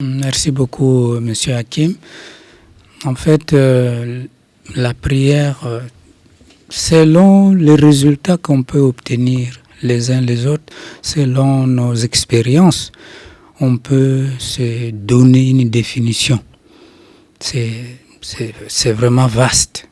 Merci beaucoup, Monsieur Hakim. En fait, la prière, selon les résultats qu'on peut obtenir les uns les autres, selon nos expériences, on peut se donner une définition. C'est vraiment vaste.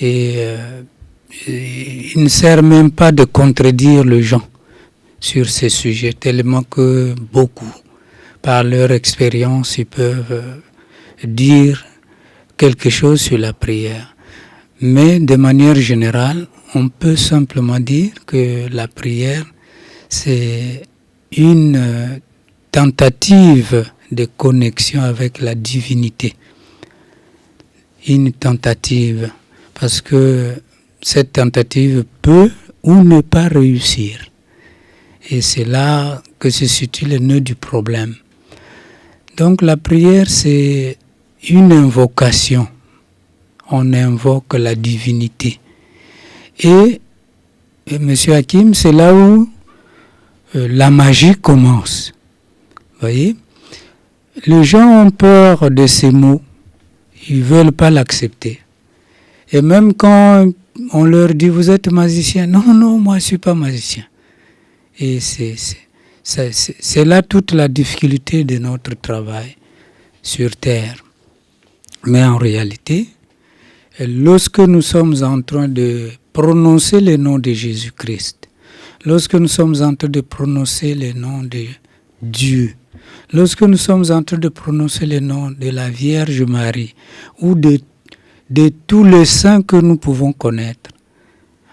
Et il ne sert même pas de contredire les gens sur ces sujets, tellement que beaucoup, par leur expérience, ils peuvent dire quelque chose sur la prière. Mais de manière générale, on peut simplement dire que la prière, c'est une tentative de connexion avec la divinité. Une tentative, parce que cette tentative peut ou ne pas réussir. Et c'est là que se situe le nœud du problème. Donc la prière, c'est une invocation. On invoque la divinité. Et M. Hakim, c'est là où la magie commence. Vous voyez? Les gens ont peur de ces mots. Ils ne veulent pas l'accepter. Et même quand on leur dit, vous êtes magicien, non, moi je ne suis pas magicien. Et c'est là toute la difficulté de notre travail sur Terre. Mais en réalité, lorsque nous sommes en train de prononcer le nom de Jésus-Christ, lorsque nous sommes en train de prononcer le nom de Dieu, lorsque nous sommes en train de prononcer le nom de la Vierge Marie ou de tous les saints que nous pouvons connaître,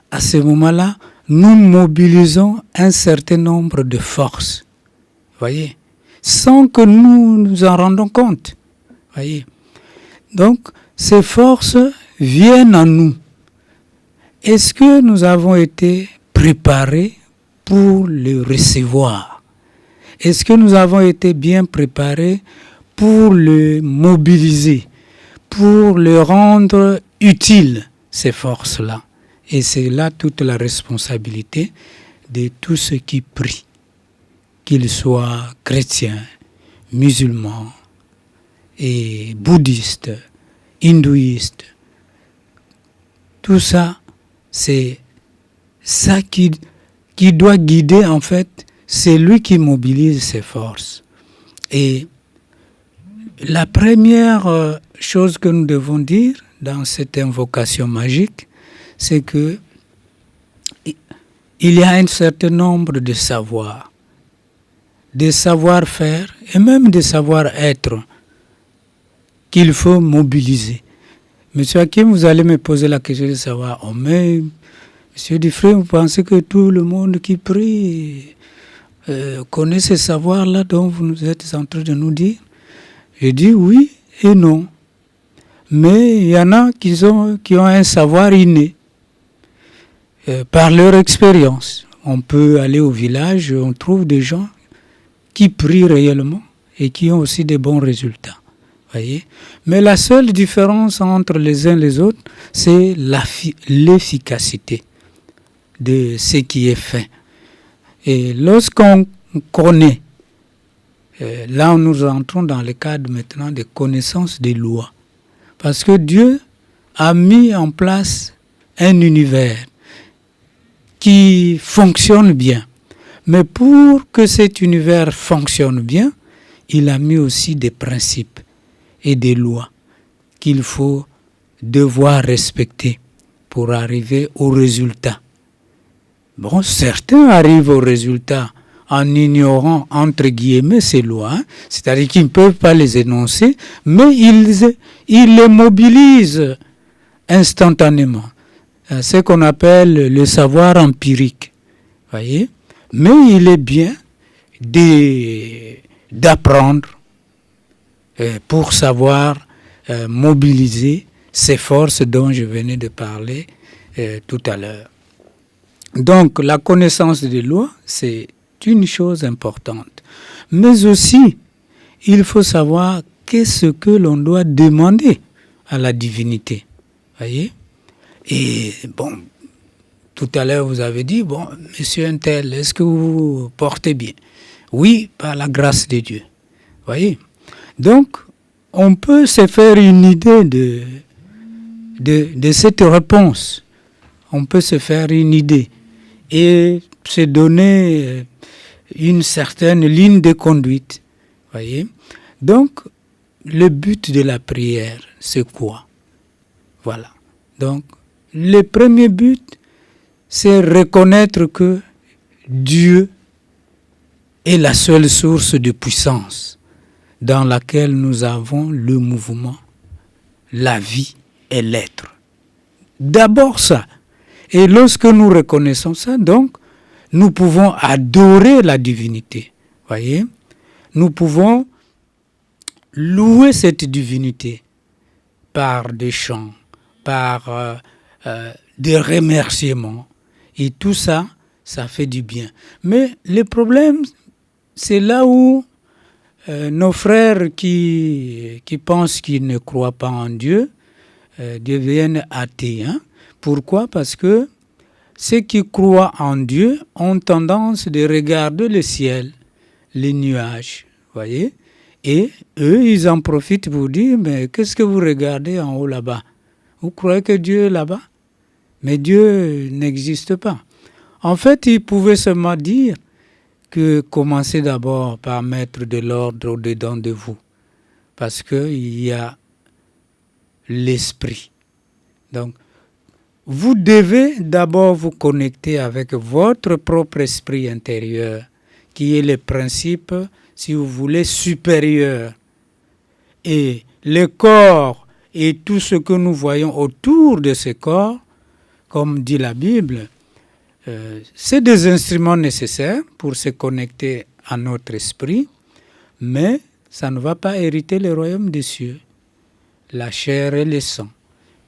à ce moment-là, nous mobilisons un certain nombre de forces, voyez, sans que nous nous en rendons compte, voyez. Donc, ces forces viennent à nous. Est-ce que nous avons été préparés pour le recevoir? Est-ce que nous avons été bien préparés pour le mobiliser, pour le rendre utile, ces forces-là? Et c'est là toute la responsabilité de tous ceux qui prient, qu'ils soient chrétiens, musulmans, et bouddhistes, hindouistes. Tout ça, c'est ça qui doit guider, en fait, c'est lui qui mobilise ses forces. Et la première chose que nous devons dire dans cette invocation magique, c'est que il y a un certain nombre de savoirs, de savoir-faire et même de savoir-être qu'il faut mobiliser. Monsieur Hakim, vous allez me poser la question de savoir, oh mais, Monsieur Dufresne, vous pensez que tout le monde qui prie connaît ces savoirs-là dont vous êtes en train de nous dire? Je dis oui et non. Mais il y en a qui ont un savoir inné. Par leur expérience. On peut aller au village, on trouve des gens qui prient réellement et qui ont aussi des bons résultats. Voyez? Mais la seule différence entre les uns et les autres, c'est l'efficacité de ce qui est fait. Et lorsqu'on connaît, là nous entrons dans le cadre maintenant de connaissance des lois. Parce que Dieu a mis en place un univers qui fonctionne bien. Mais pour que cet univers fonctionne bien, il a mis aussi des principes et des lois qu'il faut devoir respecter pour arriver au résultat. Bon, certains arrivent au résultat en ignorant, entre guillemets, ces lois, c'est-à-dire qu'ils ne peuvent pas les énoncer, mais ils les mobilisent instantanément. Ce qu'on appelle le savoir empirique, voyez. Mais il est bien d'apprendre pour savoir mobiliser ces forces dont je venais de parler tout à l'heure. Donc la connaissance des lois, c'est une chose importante. Mais aussi, il faut savoir qu'est-ce que l'on doit demander à la divinité, voyez. Et bon, tout à l'heure vous avez dit, bon, monsieur Untel, est-ce que vous vous portez bien? Oui, par la grâce de Dieu. Voyez. Donc, on peut se faire une idée de cette réponse. On peut se faire une idée et se donner une certaine ligne de conduite. Voyez? Donc, le but de la prière, c'est quoi? Voilà. Donc, le premier but, c'est reconnaître que Dieu est la seule source de puissance dans laquelle nous avons le mouvement, la vie et l'être. D'abord ça. Et lorsque nous reconnaissons ça, donc, nous pouvons adorer la divinité. Voyez? Nous pouvons louer cette divinité par des chants, par des remerciements. Et tout ça, ça fait du bien. Mais le problème, c'est là où nos frères qui pensent qu'ils ne croient pas en Dieu deviennent athées. Hein? Pourquoi? Parce que ceux qui croient en Dieu ont tendance de regarder le ciel, les nuages, voyez? Et eux, ils en profitent pour dire, mais qu'est-ce que vous regardez en haut là-bas? Vous croyez que Dieu est là-bas? Mais Dieu n'existe pas. En fait, ils pouvaient seulement dire que commencez d'abord par mettre de l'ordre au-dedans de vous. Parce qu'il y a l'esprit. Donc, vous devez d'abord vous connecter avec votre propre esprit intérieur, qui est le principe, si vous voulez, supérieur. Et le corps et tout ce que nous voyons autour de ce corps, comme dit la Bible, c'est des instruments nécessaires pour se connecter à notre esprit, mais ça ne va pas hériter le royaume des cieux, la chair et le sang.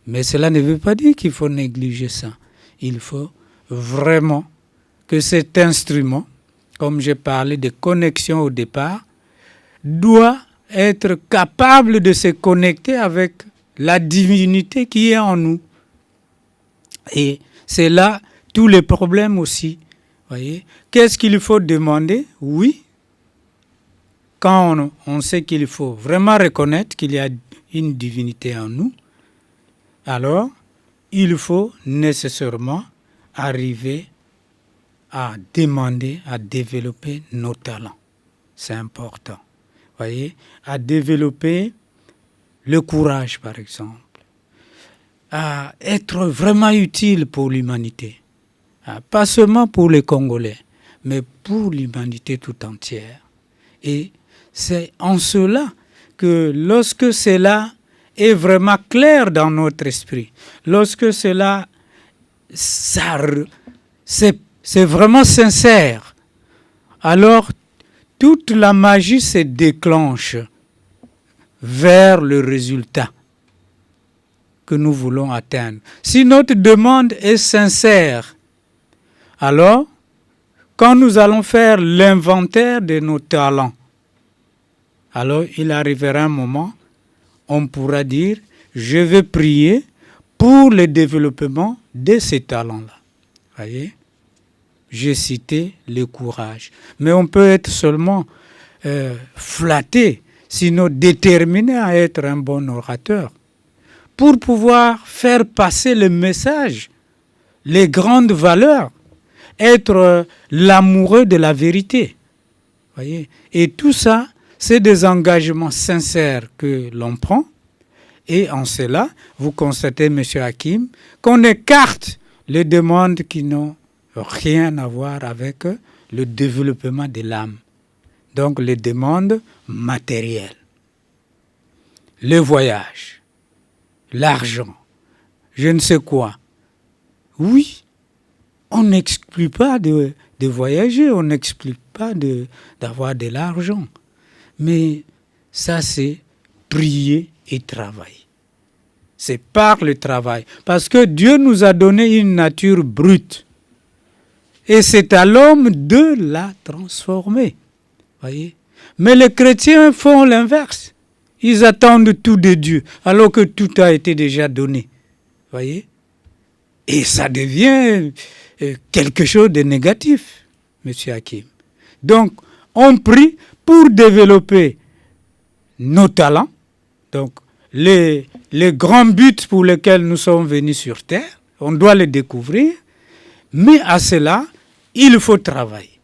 Mais cela ne veut pas dire qu'il faut négliger ça. Il faut vraiment que cet instrument, comme j'ai parlé de connexion au départ, doit être capable de se connecter avec la divinité qui est en nous. Et c'est là tous les problèmes aussi. Voyez, qu'est-ce qu'il faut demander? Oui, quand on sait qu'il faut vraiment reconnaître qu'il y a une divinité en nous, alors il faut nécessairement arriver à demander, à développer nos talents. C'est important. Voyez, à développer le courage, par exemple, à être vraiment utile pour l'humanité. Pas seulement pour les Congolais, mais pour l'humanité tout entière. Et c'est en cela que lorsque cela est vraiment clair dans notre esprit, lorsque cela, c'est vraiment sincère, alors toute la magie se déclenche vers le résultat que nous voulons atteindre. Si notre demande est sincère, alors, quand nous allons faire l'inventaire de nos talents, alors il arrivera un moment, on pourra dire, je vais prier pour le développement de ces talents-là. Voyez? J'ai cité le courage. Mais on peut être seulement flatté, sinon déterminé à être un bon orateur, pour pouvoir faire passer le message, les grandes valeurs, être l'amoureux de la vérité. Voyez? Et tout ça, c'est des engagements sincères que l'on prend. Et en cela, vous constatez, M. Hakim, qu'on écarte les demandes qui n'ont rien à voir avec le développement de l'âme. Donc les demandes matérielles. Le voyage, l'argent, je ne sais quoi. Oui, on n'exclut pas de voyager, on n'exclut pas d'avoir de l'argent. Mais ça, c'est prier et travailler. C'est par le travail. Parce que Dieu nous a donné une nature brute. Et c'est à l'homme de la transformer. Voyez? Mais les chrétiens font l'inverse. Ils attendent tout de Dieu, alors que tout a été déjà donné. Voyez? Et ça devient quelque chose de négatif, M. Hakim. Donc, on prie pour développer nos talents, donc les grands buts pour lesquels nous sommes venus sur Terre, on doit les découvrir, mais à cela, il faut travailler.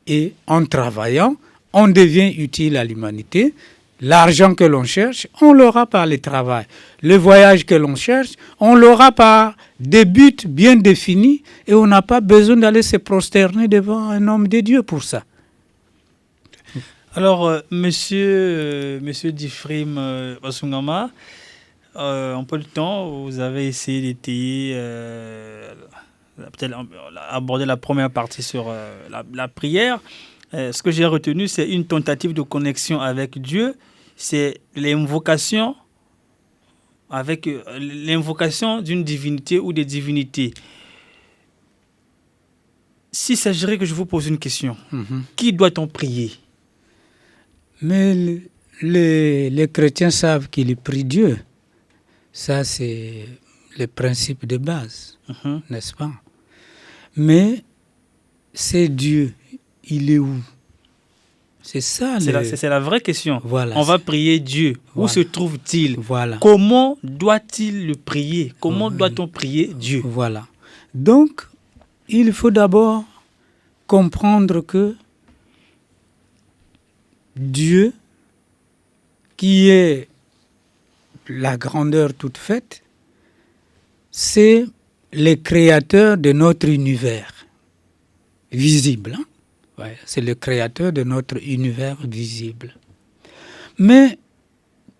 Et en travaillant, on devient utile à l'humanité. L'argent que l'on cherche, on l'aura par le travail. Le voyage que l'on cherche, on l'aura par des buts bien définis et on n'a pas besoin d'aller se prosterner devant un homme de Dieu pour ça. Alors, monsieur Diffrim Osungama, en peu de temps, vous avez essayé d'étayer, peut-être aborder la première partie sur la prière. Ce que j'ai retenu, c'est une tentative de connexion avec Dieu. C'est l'invocation d'une divinité ou des divinités. S'il s'agirait que je vous pose une question, qui doit-on prier? Mais les chrétiens savent qu'ils prient Dieu. Ça, c'est le principe de base, n'est-ce pas? Mais c'est Dieu. Il est où? C'est ça. C'est la vraie question. Voilà, on va prier Dieu. Voilà. Où se trouve-t-il? Voilà. Comment doit-il le prier? Comment doit-on prier Dieu? Voilà. Donc, il faut d'abord comprendre que Dieu, qui est la grandeur toute faite, c'est le créateur de notre univers visible. Ouais, c'est le créateur de notre univers visible. Mais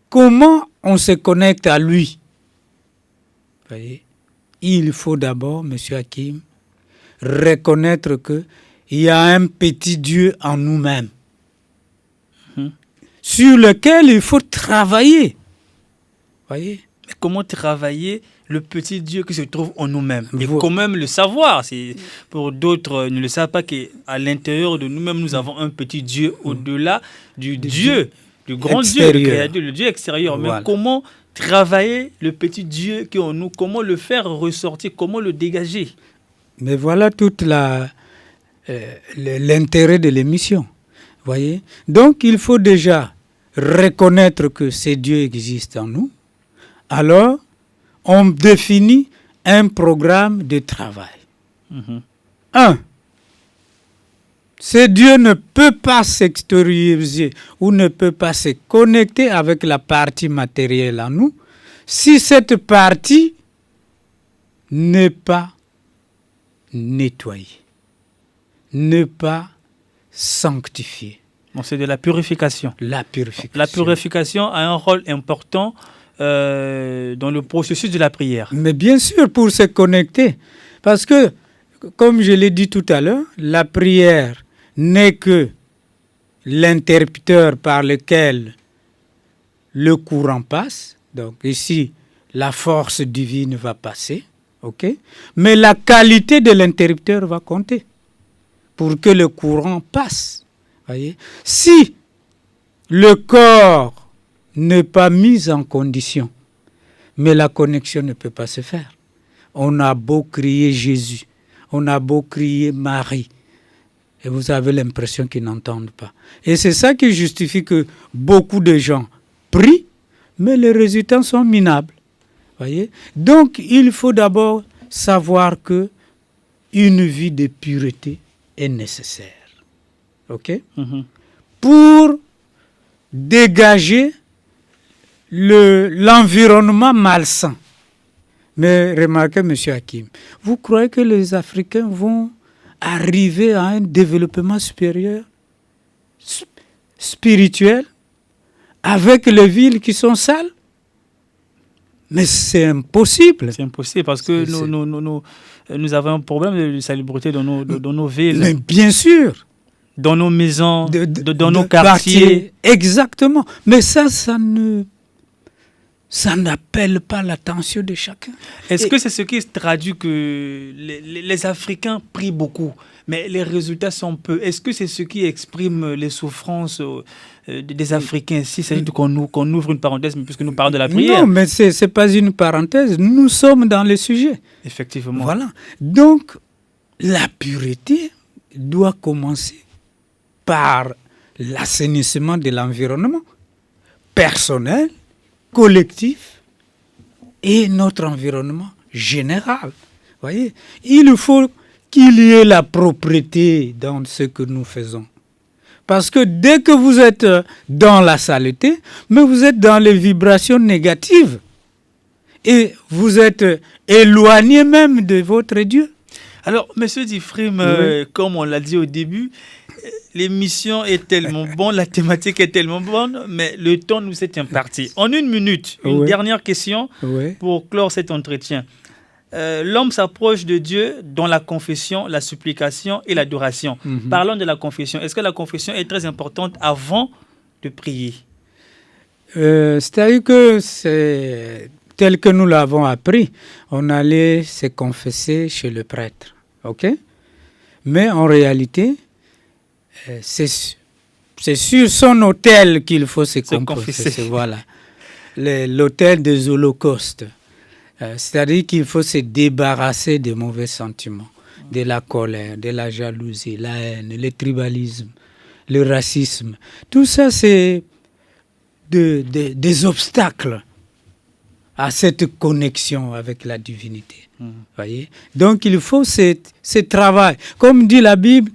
comment on se connecte à lui? Voyez, il faut d'abord, M. Hakim, reconnaître qu'il y a un petit Dieu en nous-mêmes, sur lequel il faut travailler. Voyez? Mais comment travailler le petit Dieu qui se trouve en nous-mêmes? Et quand même le savoir. Pour d'autres ne le savent pas qu'à l'intérieur de nous-mêmes, nous avons un petit Dieu au-delà du Dieu, du grand extérieur. Dieu, le Dieu extérieur. Voilà. Mais comment travailler le petit Dieu qui est en nous? Comment le faire ressortir? Comment le dégager? Mais voilà toute l'intérêt de l'émission. Voyez? Donc, il faut déjà reconnaître que ce Dieu existe en nous. Alors, on définit un programme de travail. Ce Dieu ne peut pas s'extérioriser ou ne peut pas se connecter avec la partie matérielle en nous si cette partie n'est pas nettoyée, n'est pas sanctifiée. Bon, c'est de la purification. La purification. La purification a un rôle important dans le processus de la prière. Mais bien sûr, pour se connecter. Parce que, comme je l'ai dit tout à l'heure, la prière n'est que l'interrupteur par lequel le courant passe. Donc ici, la force divine va passer. Okay? Mais la qualité de l'interrupteur va compter pour que le courant passe. Voyez? Si le corps n'est pas mis en condition, mais la connexion ne peut pas se faire. On a beau crier Jésus, on a beau crier Marie, et vous avez l'impression qu'ils n'entendent pas. Et c'est ça qui justifie que beaucoup de gens prient, mais les résultats sont minables. Voyez? Donc, il faut d'abord savoir que une vie de pureté est nécessaire. OK? Pour dégager l'environnement malsain. Mais remarquez, M. Hakim, vous croyez que les Africains vont arriver à un développement supérieur, spirituel, avec les villes qui sont sales? Mais c'est impossible. C'est impossible parce que nous avons un problème de salubrité dans nos villes. Mais bien sûr. Dans nos maisons, dans nos quartiers. Exactement. Mais ça n'appelle pas l'attention de chacun. Est-ce que c'est ce qui traduit que les Africains prient beaucoup, mais les résultats sont peu? Est-ce que c'est ce qui exprime les souffrances des Africains? Si c'est qu'on ouvre une parenthèse, mais puisque nous parlons de la prière. Non, mais ce n'est pas une parenthèse. Nous sommes dans le sujet. Effectivement. Voilà. Donc, la pureté doit commencer par l'assainissement de l'environnement personnel, collectif et notre environnement général. Voyez, il faut qu'il y ait la propreté dans ce que nous faisons. Parce que dès que vous êtes dans la saleté, mais vous êtes dans les vibrations négatives. Et vous êtes éloigné même de votre Dieu. Alors, Monsieur Diffrim, comme on l'a dit au début, l'émission est tellement bonne, la thématique est tellement bonne, mais le temps nous est imparti. En une minute, une dernière question pour clore cet entretien. L'homme s'approche de Dieu dans la confession, la supplication et l'adoration. Parlons de la confession. Est-ce que la confession est très importante avant de prier? C'est-à-dire que c'est tel que nous l'avons appris, on allait se confesser chez le prêtre. Ok? Mais en réalité, c'est sur son autel qu'il faut se confesser. Voilà. L'autel des holocaustes. C'est-à-dire qu'il faut se débarrasser des mauvais sentiments, de la colère, de la jalousie, la haine, le tribalisme, le racisme. Tout ça, c'est des obstacles à cette connexion avec la divinité. Voyez? Donc, il faut ce travail. Comme dit la Bible,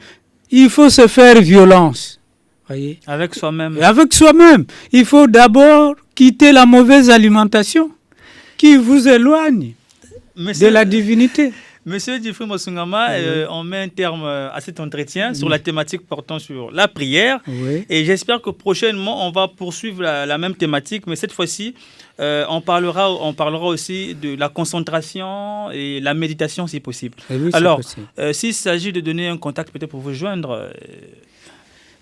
il faut se faire violence. Voyez? Avec soi-même. Avec soi-même. Il faut d'abord quitter la mauvaise alimentation qui vous éloigne de la divinité. Monsieur Diffrim Osungama, on met un terme à cet entretien sur la thématique portant sur la prière. Et j'espère que prochainement, on va poursuivre la même thématique, mais cette fois-ci, on parlera aussi de la concentration et la méditation si possible. Alors, s'il s'agit de donner un contact peut-être pour vous joindre...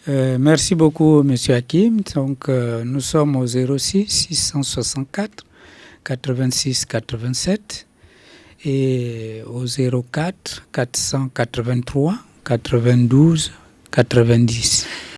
merci beaucoup, Monsieur Hakim. Donc, nous sommes au 06 664 86 87 et au 04 483 92 90.